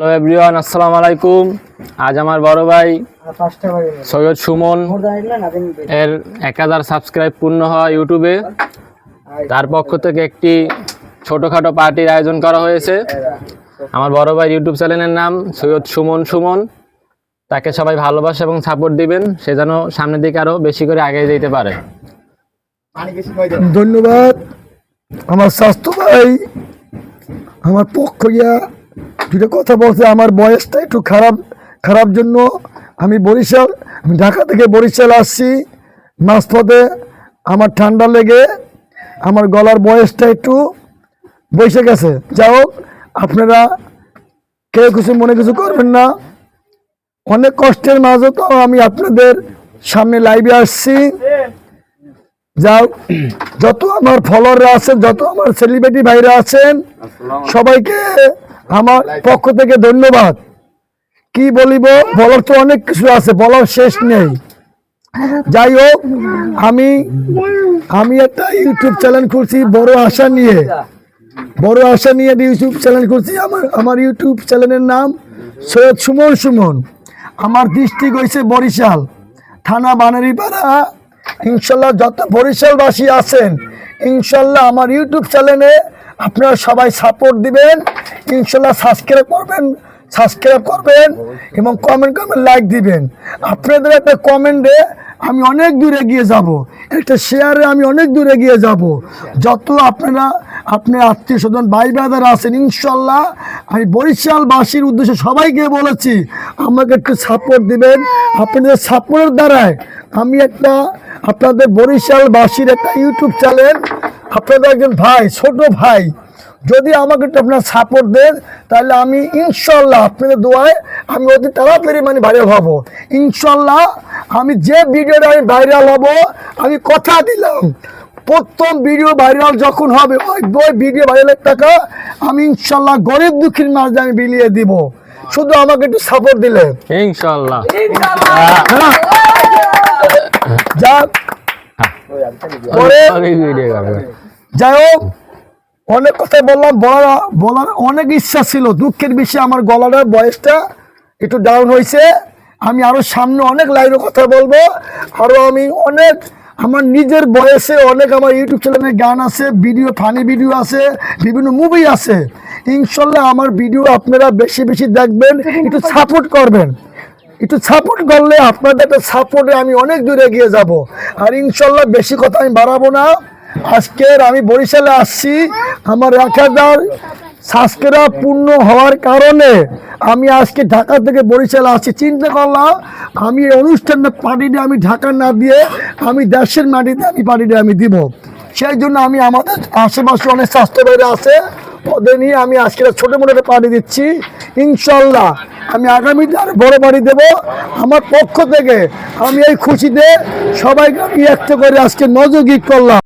Hello everyone, আসসালামু আলাইকুম। আজ আমার বড় ভাই সৈয়দ সুমন এর 1000 সাবস্ক্রাইব পূর্ণ হয় ইউটিউবে। তার পক্ষ থেকে একটি ছোটোখাটো পার্টির আয়োজন করা হয়েছে। আমার বড় ভাই ইউটিউব চ্যানেলের নাম সৈয়দ সুমন। তাকে সবাই ভালোবাসা এবং সাপোর্ট দিবেন, সে যেন সামনের দিকে আরও বেশি করে আগে যেতে পারে। ধন্যবাদ আমার স্বাস্থ্য ভাই। আমার পক্ষ গিয়া দুটো কথা বলছে। আমার বয়সটা একটু খারাপ জন্য আমি ঢাকা থেকে বরিশাল আসছি। মাঝপথে আমার ঠান্ডা লেগে আমার গলার বয়সটা একটু বসে গেছে। যাই হোক, আপনারা কেউ কিছু মনে কিছু করবেন না। অনেক কষ্টের মাঝে তো আমি আপনাদের সামনে লাইভে আসছি। যাও, যত আমার ফলোয়াররা আছেন, যত আমার সেলিব্রিটি ভাইরা আছেন, সবাইকে আমার পক্ষ থেকে ধন্যবাদ। কি বলিব, বলার তো অনেক কিছু আছে, বলার শেষ নেই। যাই হোক, আমি একটা ইউটিউব চ্যানেল খুলছি বড় আশা নিয়ে ইউটিউব চ্যানেল খুলছি। আমার ইউটিউব চ্যানেলের নাম সৈয়দ সুমন। আমার ডিস্ট্রিক্ট হয়েছে বরিশাল, থানা বানারীপাড়া। ইনশাল্লাহ যত বরিশালবাসী আছেন, ইনশাল্লাহ আমার ইউটিউব চ্যানেলে আপনারা সবাই সাপোর্ট দিবেন। ইনশাল্লাহ সাবস্ক্রাইব করবেন এবং কমেন্ট লাইক দিবেন। আপনাদের একটা কমেন্টে আমি অনেক দূর এগিয়ে যাব, একটা শেয়ারে আমি অনেক দূর এগিয়ে যাব। যত আপনার আত্মীয় স্বজন ভাই ব্রাদার আছেন, ইনশাল্লাহ আমি বরিশালবাসীর উদ্দেশ্যে সবাইকে বলেছি আমাকে একটু সাপোর্ট দিবেন। আপনাদের সাপোর্টের দ্বারাই আমি আপনাদের বরিশালবাসীর একটা ইউটিউব চ্যানেল, আপনাদের একজন ভাই, ছোট ভাই, যদি আমাকে একটু আপনার সাপোর্ট দেন, তাহলে আমি ইনশাল্লাহ আপনাদের দোয়ায় আমি অতি তাড়াতাড়ি ভাইরাল হব। ইনশাল্লাহ আমি যে ভিডিওটা ভাইরাল হব, আমি কথা দিলাম প্রথম ভিডিও ভাইরাল যখন হবে, ওই ভিডিও ভাইরালের টাকা আমি ইনশাল্লাহ গরিব দুঃখীর মাঝে আমি বিলিয়ে দিব। শুধু আমাকে একটু সাপোর্ট দিলে ইনশাল্লাহ। যাই হোক, অনেক কথা বললাম, বলার অনেক ইচ্ছা ছিল। দুঃখের বিষয়ে আমার গলার বয়সটা একটু ডাউন হয়েছে। আমি আরো সামনে অনেক লাইভে কথা বলবো। আরো আমি অনেক আমার নিজের বয়সে অনেক আমার ইউটিউব চ্যানেলে গান আছে, ফানি ভিডিও আছে, বিভিন্ন মুভি আছে। ইনশাল্লাহ আমার ভিডিও আপনারা বেশি দেখবেন, একটু সাপোর্ট করবেন। একটু সাপোর্ট করলে আপনাদের একটা সাপোর্টে আমি অনেক দূরে এগিয়ে যাব। আর ইনশাল্লাহ বেশি কথা আমি বাড়াবো না। আজকের আমি বরিশালে আসছি, আমার 1000 সাবস্ক্রাইব পূর্ণ হওয়ার কারণে আমি আজকে ঢাকা থেকে বরিশালে আসছি। চিন্তা করলাম আমি এই অনুষ্ঠানটা পার্টিটা আমি ঢাকা না দিয়ে আমি দেশের মাটিতে পার্টিটা আমি দিব। সেই জন্য আমি আমাদের আশেপাশে অনেক স্বাস্থ্য ভাইরা আছে, ওদের নিয়ে আমি আজকে ছোটো মোটো একটা পার্টি দিচ্ছি। ইনশাল্লাহ আমি আগামীতে আরো বড় বাড়ি দেব। আমার পক্ষ থেকে আমি এই খুশিতে সবাইকে আমি একটা করে আজকে নজরগিক করলাম।